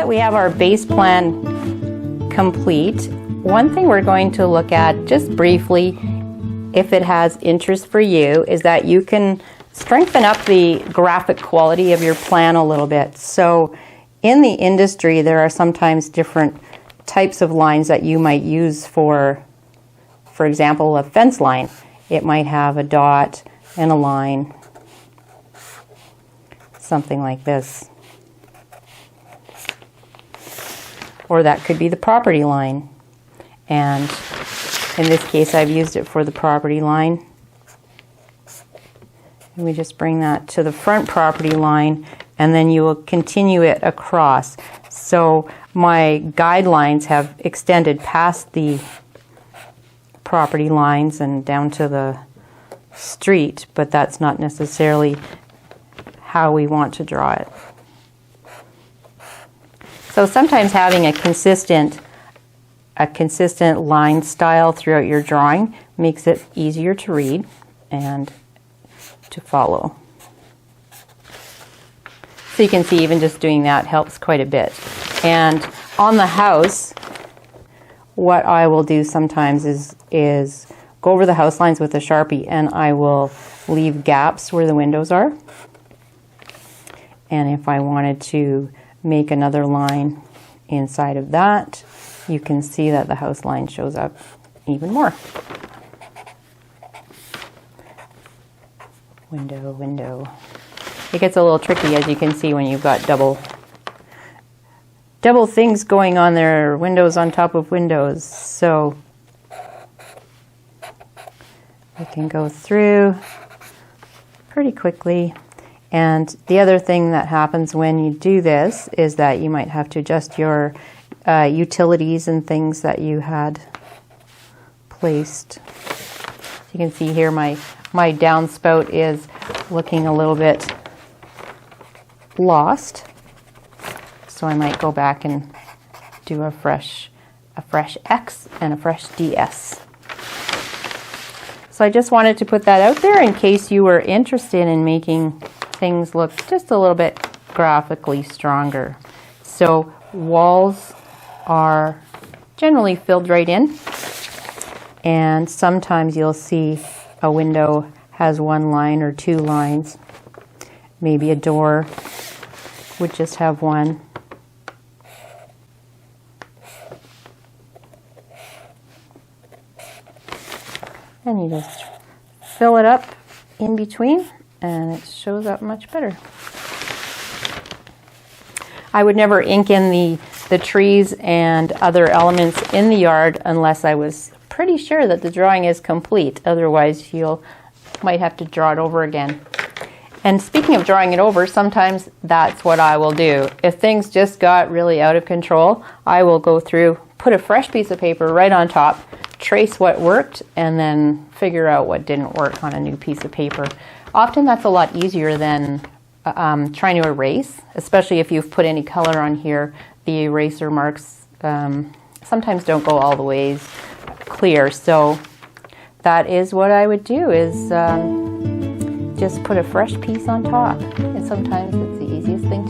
we have our base plan complete, one thing we're going to look at just briefly, if it has interest for you, is that you can strengthen up the graphic quality of your plan a little bit. So in the industry, there are sometimes different types of lines that you might use for example, a fence line. It might have a dot and a line, something like this. Or that could be the property line. And in this case, I've used it for the property line. And we just bring that to the front property line, and then you will continue it across. So my guidelines have extended past the property lines and down to the street, but that's not necessarily how we want to draw it. So sometimes having a consistent line style throughout your drawing makes it easier to read and to follow. So you can see even just doing that helps quite a bit. And on the house, what I will do sometimes is go over the house lines with a Sharpie, and I will leave gaps where the windows are. And if I wanted to make another line inside of that, you can see that the house line shows up even more. Window, window. It gets a little tricky, as you can see, when you've got double things going on there, windows on top of windows. So we can go through pretty quickly. And the other thing that happens when you do this is that you might have to adjust your utilities and things that you had placed. You can see here my downspout is looking a little bit lost. So I might go back and do a fresh X and a fresh DS. So I just wanted to put that out there in case you were interested in making things look just a little bit graphically stronger. So walls are generally filled right in, and sometimes you'll see a window has one line or two lines. Maybe a door would just have one. And you just fill it up in between, and it shows up much better. I would never ink in the trees and other elements in the yard unless I was pretty sure that the drawing is complete. Otherwise, you might have to draw it over again. And speaking of drawing it over, sometimes that's what I will do. If things just got really out of control, I will go through, put a fresh piece of paper right on top, trace what worked, and then figure out what didn't work on a new piece of paper. Often that's a lot easier than trying to erase, especially if you've put any color on here. The eraser marks sometimes don't go all the ways clear. So that is what I would do, is just put a fresh piece on top. And sometimes it's the easiest thing